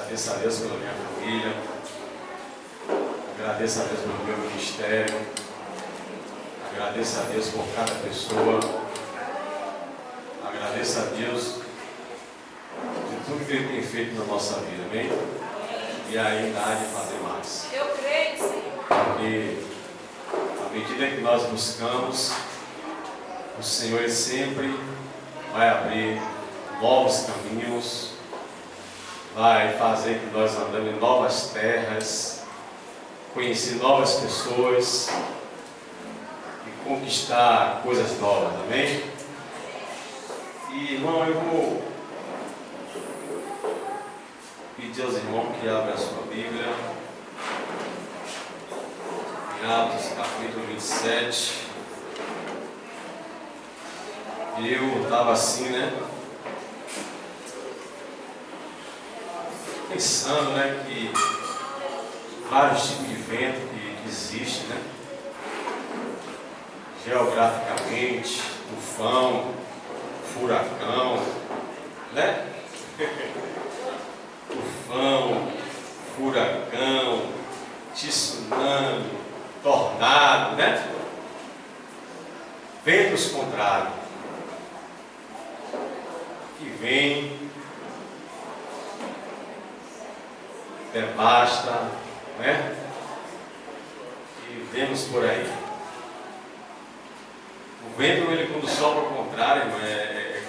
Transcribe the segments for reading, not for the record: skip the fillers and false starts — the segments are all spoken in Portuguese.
Agradeço a Deus pela minha família, agradeço a Deus pelo meu ministério, agradeço a Deus por cada pessoa, agradeço a Deus de tudo que Ele tem feito na nossa vida, amém? E ainda há de fazer mais. Eu creio, Senhor. Porque à medida que nós buscamos, o Senhor Ele sempre vai abrir novos caminhos, vai fazer que nós andemos em novas terras, conhecer novas pessoas e conquistar coisas novas, amém? E irmão, eu vou pedir aos irmãos que abram a sua Bíblia em Atos capítulo 27. Eu estava assim, né? Pensando, né, que vários tipos de vento que existe, né? Geograficamente, tufão, furacão, né? Tufão, furacão, tsunami, tornado, né? Ventos contrários que vem, devasta, né? E vemos por aí. O vento, ele quando sopra ao contrário, é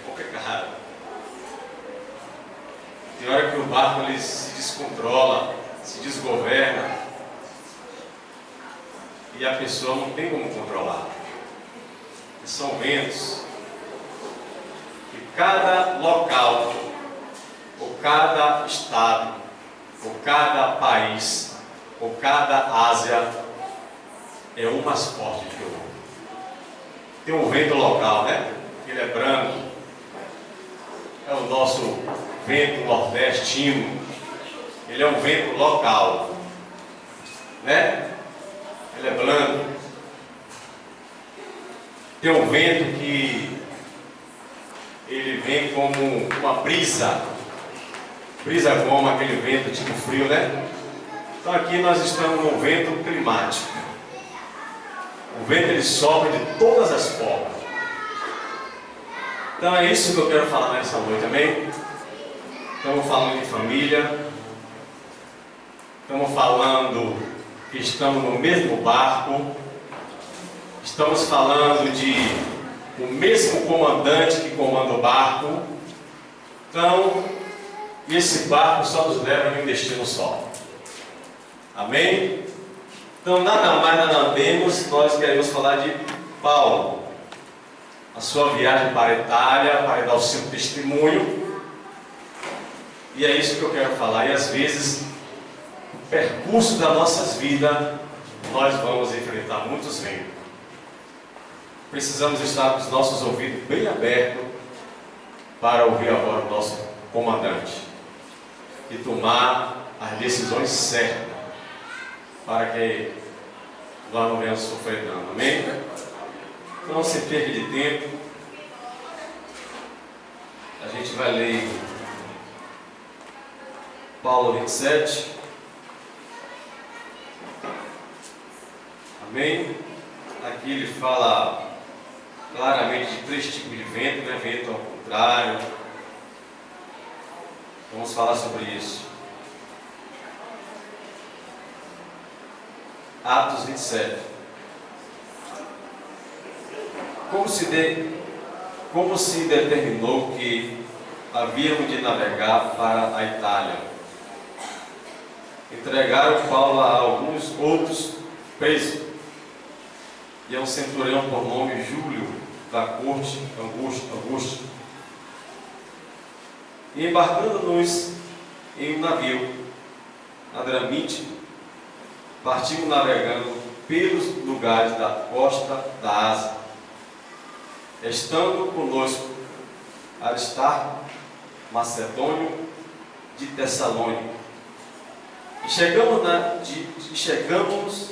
complicado. Tem hora que o barco ele se descontrola, se desgoverna, e a pessoa não tem como controlar. São ventos que cada local, ou cada estado, ou cada país, ou cada Ásia é um mais forte que o outro. Tem um vento local, né? Ele é branco, é o nosso vento nordestino, ele é um vento local, né? Ele é branco. Tem um vento que ele vem como uma brisa como aquele vento tipo frio, né? Então aqui nós estamos no vento climático. O vento ele sopra de todas as formas. Então é isso que eu quero falar nessa noite, amém? Estamos falando de família, estamos falando que estamos no mesmo barco, estamos falando de o mesmo comandante que comanda o barco. Então, esse barco só nos leva em um destino só. Amém? Então, nada mais, nada menos, nós queremos falar de Paulo. A sua viagem para a Itália, para dar o seu testemunho. E é isso que eu quero falar. E às vezes, o percurso das nossas vidas, nós vamos enfrentar muitos ventos. Precisamos estar com os nossos ouvidos bem abertos para ouvir agora o nosso comandante e tomar as decisões certas para que nós não venhamos sofrer dano. Amém? Não se perca de tempo. A gente vai ler Paulo 27. Amém? Aqui ele fala claramente de 3 tipos de vento, né? Vento ao contrário. Vamos falar sobre isso. Atos 27. Como se determinou que havíamos de navegar para a Itália? Entregaram Paulo a alguns outros presos e a um centurião por nome Júlio da corte Augusto. E embarcando-nos em um navio Adramite, partimos navegando pelos lugares da costa da Ásia, estando conosco Aristarco, Macedônio de Tessalônica. E chegamos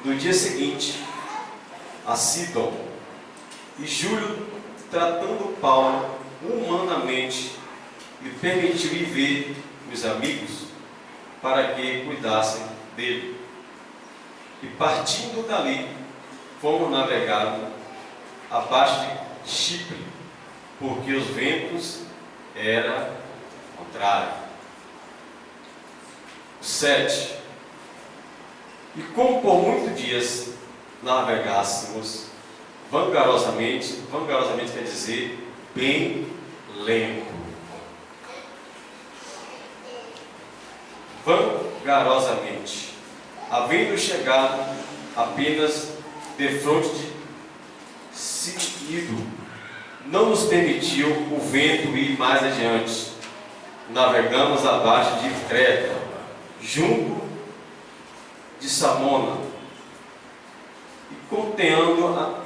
no dia seguinte a Sidon. E Júlio, tratando Paulo humanamente, lhe permitiu ir ver os amigos para que cuidassem dele. E partindo dali, fomos navegar abaixo de Chipre, porque os ventos eram contrários. 7. E como por muitos dias navegássemos vagarosamente quer dizer bem lento. Vagarosamente, havendo chegado apenas defronte de Cnido, não nos permitiu o vento ir mais adiante. Navegamos abaixo de Creta, junto de Samona, e conteando-a,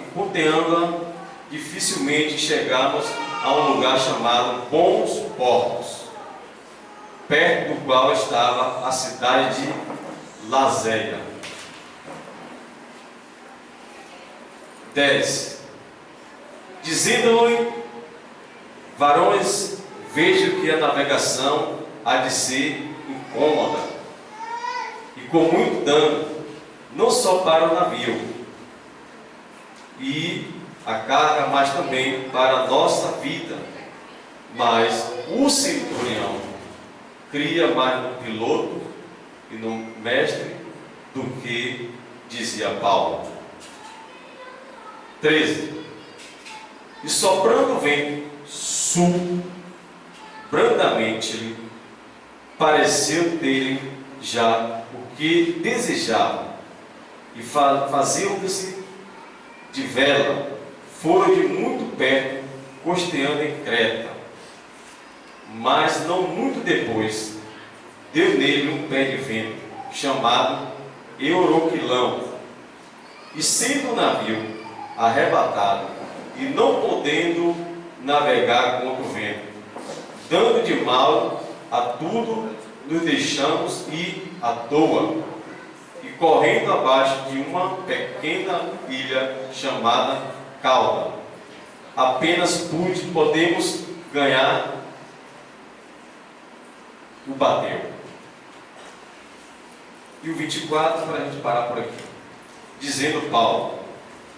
dificilmente chegamos a um lugar chamado Bons Portos, perto do qual estava a cidade de Lazéia. 10. Dizendo-lhe: varões, vejo que a navegação há de ser incômoda e com muito dano, não só para o navio e a carga, mas também para a nossa vida. Mas o centurião cria mais no piloto e no mestre do que dizia Paulo. 13. E soprando o vento sul, brandamente lhe pareceu ter já o que desejava, e fazendo-se de vela, foram de muito perto, costeando em Creta. Mas não muito depois, deu nele um pé de vento, chamado Euroquilão, e sendo o navio arrebatado, e não podendo navegar contra o vento, dando de mal a tudo, nos deixamos ir à toa, e correndo abaixo de uma pequena ilha chamada Cauda, apenas podemos ganhar o bateu. E o 24, para a gente parar por aqui, dizendo Paulo: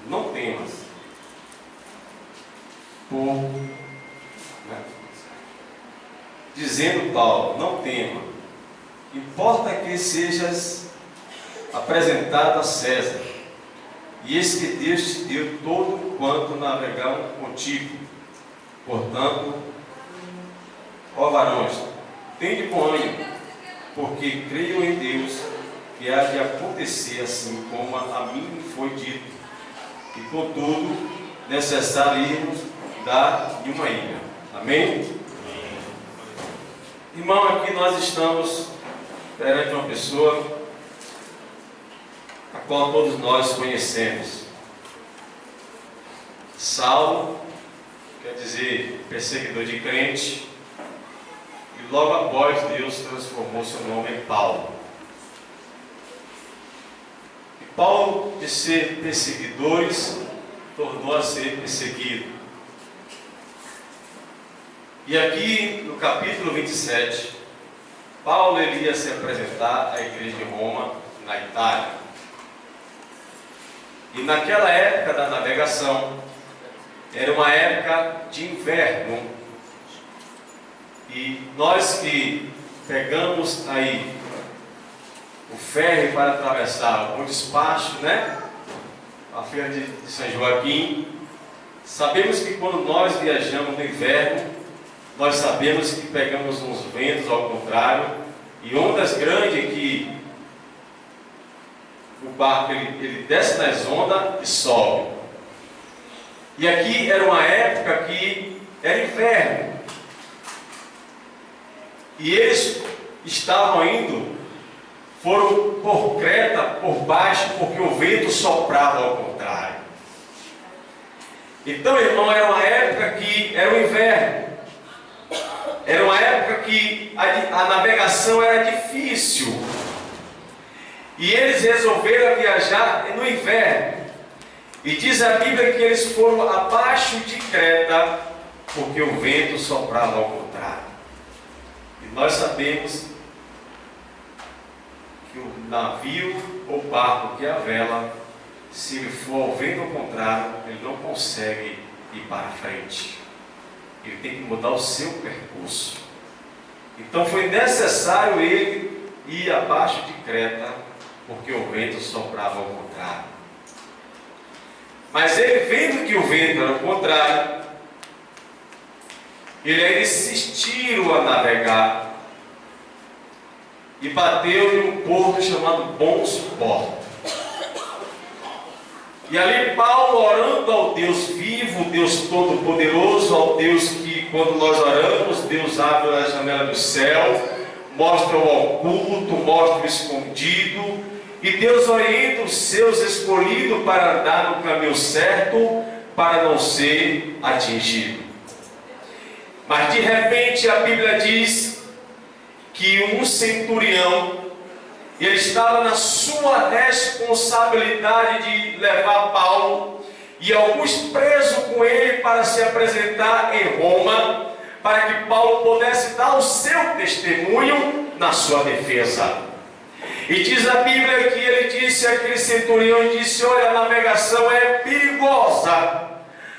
não temas, dizendo Paulo, não tema, importa que sejas apresentado a César, e eis que Deus te deu todo quanto navegaram contigo. Portanto, ó varões, tende bom ânimo, porque creio em Deus que há de acontecer assim como a mim foi dito, e contudo necessário irmos dar de uma ilha. Amém? Irmão, aqui nós estamos perante uma pessoa a qual todos nós conhecemos. Saulo, quer dizer perseguidor de crente, e logo após Deus transformou seu nome em Paulo. E Paulo, de ser perseguidores, tornou a ser perseguido. E aqui no capítulo 27, Paulo iria se apresentar à igreja de Roma, na Itália. E naquela época da navegação, era uma época de inverno. E nós que pegamos aí o ferry para atravessar o despacho, né? A feira de São Joaquim, sabemos que quando nós viajamos no inverno, nós sabemos que pegamos uns ventos ao contrário, e ondas grandes que o barco ele desce nas ondas e sobe. E aqui era uma época que era inverno. E eles estavam indo, foram por Creta, por baixo, porque o vento soprava ao contrário. Então, irmão, era uma época que era o inverno. Era uma época que a navegação era difícil. E eles resolveram viajar no inverno. E diz a Bíblia que eles foram abaixo de Creta, porque o vento soprava ao contrário. E Nós sabemos que o navio ou barco que é a vela, se ele for ao vento ao contrário, ele não consegue ir para frente. Ele tem que mudar o seu percurso. Então foi necessário ele ir abaixo de Creta, porque o vento soprava ao contrário. Mas ele, vendo que o vento era ao contrário, ele ainda insistiu a navegar e bateu em um porto chamado Bom Suporte. E ali Paulo, orando ao Deus vivo, Deus Todo-Poderoso, ao Deus que, quando nós oramos, Deus abre a janela do céu, mostra o oculto, mostra o escondido, e Deus orienta os seus escolhidos para andar no caminho certo, para não ser atingido. Mas de repente a Bíblia diz que um centurião, ele estava na sua responsabilidade de levar Paulo e alguns presos com ele para se apresentar em Roma, para que Paulo pudesse dar o seu testemunho na sua defesa. E diz a Bíblia que ele disse, aquele centurião disse: olha, a navegação é perigosa,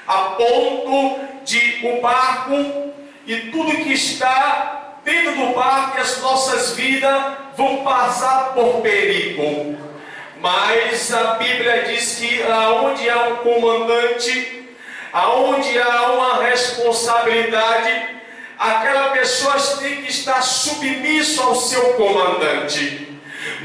a ponto de o barco e tudo que está dentro do barco e as nossas vidas vão passar por perigo. Mas a Bíblia diz que aonde há um comandante, aonde há uma responsabilidade, aquela pessoa tem que estar submisso ao seu comandante.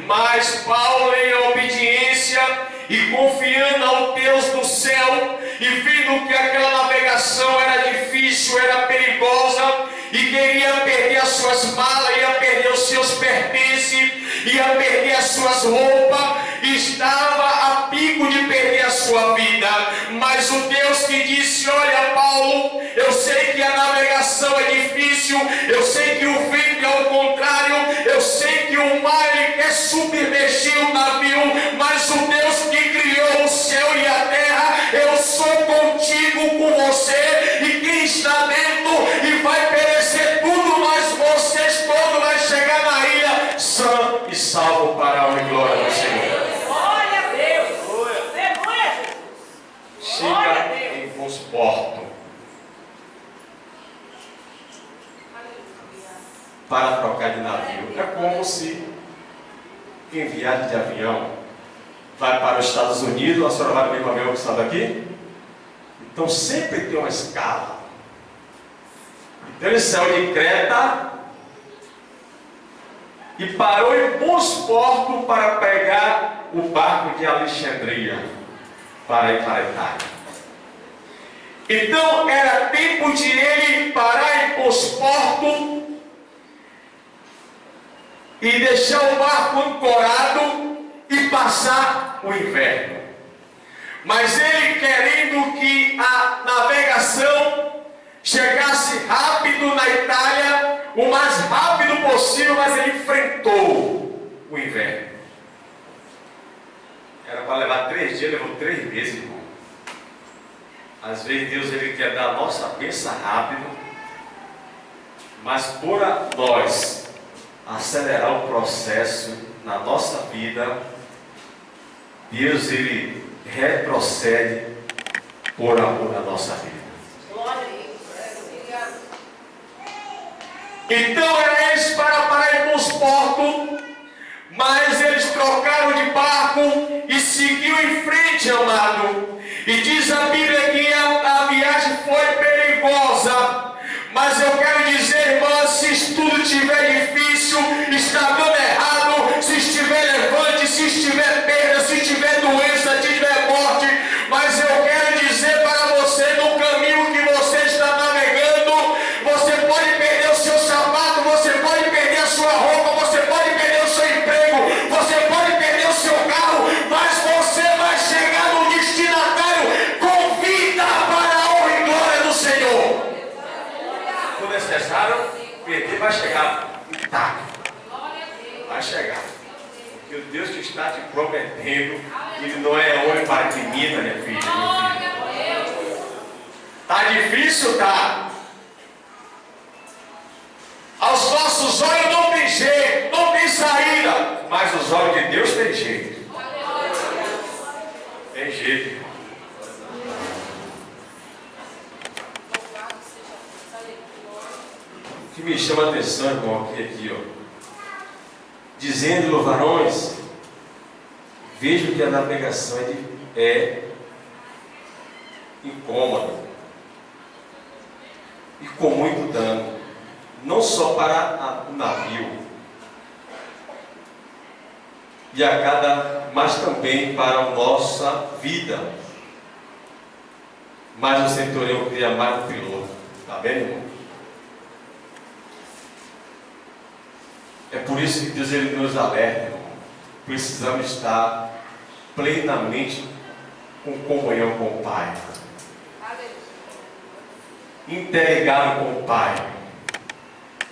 Mas Paulo, em obediência e confiando ao Deus do céu, e vendo que aquela navegação era difícil, era perigosa, e queria perder as suas malas, ia perder os seus pertences, ia perder as suas roupas, estava a pico de perder a sua vida. Mas o Deus que disse: olha, Paulo, eu sei que a navegação é difícil, eu sei que o vento é ao contrário, eu sei que o mar ele quer submergir o navio, mas o Deus que criou o céu e a terra, eu sou contigo, com você, e quem está dentro e vai perecer tudo, mas vocês todos vai chegar na ilha sã e salvo para a honra e glória do Senhor. Glória a Deus! Aleluia! Chega em Bom Suporte para trocar de navio. É como se em viagem de avião vai para os Estados Unidos, a senhora vai comigo avião que está daqui? Então sempre tem uma escala. Então ele saiu de Creta e parou em Bom Suporte para pegar o barco de Alexandria para ir para a Itália. Então era tempo de ele parar em Bom Suporte e deixar o barco ancorado e passar o inverno. Mas ele, querendo que a navegação chegasse rápido na Itália, o mais rápido possível, mas ele enfrentou o inverno. Era para levar 3 dias, levou 3 meses, irmão. Às vezes Deus ele quer dar a nossa bênção rápido, mas por nós acelerar o processo na nossa vida, Deus ele retrocede por amor na nossa vida. Então era eles para parar em Bom Suporte, mas eles trocaram de barco e seguiu em frente, amado. E diz a Bíblia que a viagem foi perigosa. Mas eu quero dizer, irmã, se tudo estiver difícil, está dando errado, se estiver levante, se estiver perda, se estiver doença, se estiver morte, mas eu quero dizer para você, no caminho que você está navegando, você pode perder o seu sapato, você pode perder a sua roupa, você pode perder o seu emprego, você pode perder o seu carro, mas você vai chegar no destinatário com vida para a honra e glória do Senhor. Quando eles cessaram, perder vai chegar intacto. Vai chegar. Porque o Deus que está te prometendo, Ele não é homem para que minta, minha filha, meu filho. Está difícil, tá? Aos nossos olhos que me chama a atenção, irmão, aqui, ó. Dizendo, varões, vejo que a navegação é incômoda e com muito dano, não só para o navio, mas também para a nossa vida. Mas o centurião queria mais um piloto. Está bem, irmão? É por isso que Deus ele nos alerta, irmão. Precisamos estar plenamente com comunhão com o Pai. Interligado com o Pai.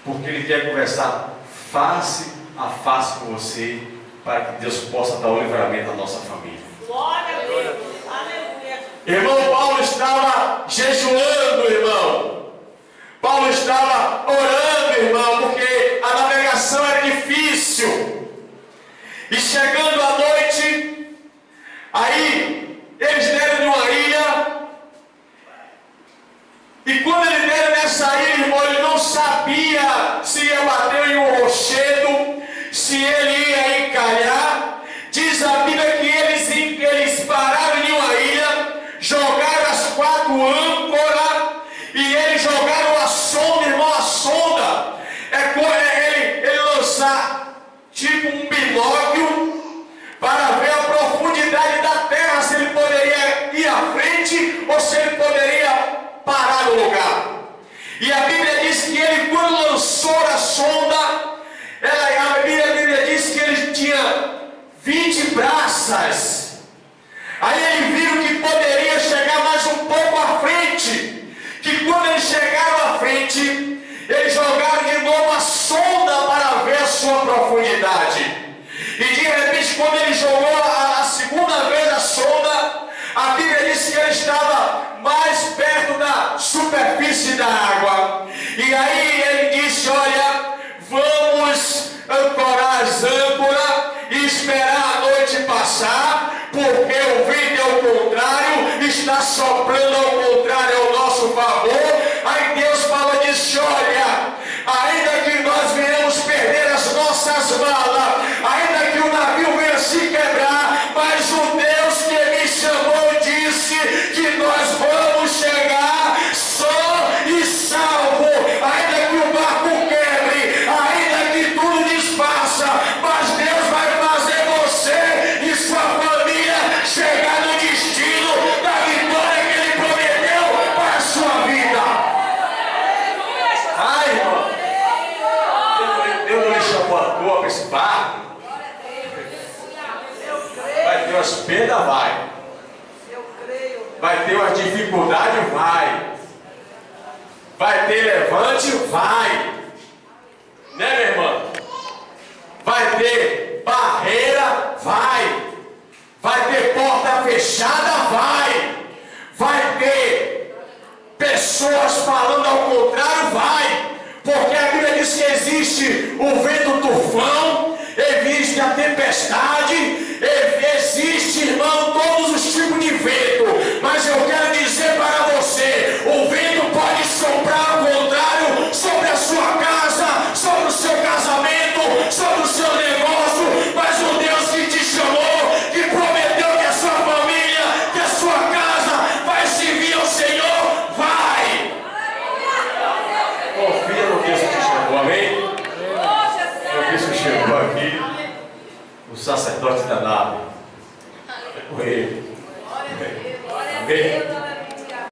Porque Ele quer conversar face a face com você, para que Deus possa dar o livramento à nossa família. Glória a Deus. Aleluia. Irmão, Paulo estava jejuando, irmão. Paulo estava orando, irmão, porque a navegação era difícil. E chegando à noite, aí eles deram de uma ilha. E quando eles deram nessa ilha, irmão, ele não sabia se ia bater em um rochedo, se ele ia encalhar. Diz a Bíblia que eles pararam em uma ilha, jogaram as 4 âncoras e eles jogaram a sonda, irmão. A sonda ele lançar tipo um binóculo para ver a profundidade da terra, se ele poderia ir à frente ou se ele poderia parar no lugar. E a Bíblia diz que ele, quando lançou a sonda, a Bíblia diz que ele tinha 20 braças. Aí ele viu que poderia chegar mais um pouco à frente. Que quando eles chegaram à frente, eles jogaram de novo a sonda para ver a sua profundidade. E de repente, quando ele jogou a segunda vez a sonda, a Bíblia diz que ele estava mais perto da superfície da água. E aí ele disse: olha, vamos ancorar as âncoras e esperar a noite passar, porque o vento ao contrário está soprando ao contrário ao nosso favor. Aí Deus fala, disse: olha, ainda que nós venhamos perder as nossas malas, ainda que o navio venha se quebrar, mas o Deus que me chamou disse que nós vamos chegar só e salvo. Ainda que o barco quebre, ainda que tudo desfaça, mas Deus vai fazer você e sua família chegar no destino da vitória que Ele prometeu para a sua vida. Ai, irmão, Deus não lhe chamou à toa para esse barco. Vai ter umas perdas, vai ter umas dificuldades, vai ter levante, vai, né, minha irmã? Vai ter barreira, vai ter porta fechada, vai ter pessoas falando ao contrário, porque a Bíblia diz que existe o vento tufão, existe a tempestade, existe, irmão, todos os tipos de vento. Mas eu quero dizer para você, o vento pode soprar ao contrário sobre a sua casa, sobre o seu casamento, sobre o seu negócio, mas o Deus que te chamou, que prometeu que a sua família, que a sua casa vai servir ao Senhor, vai. Confia no Deus que te chamou, amém? O Deus que chegou aqui, o sacerdote da nave, é com ele. Amém?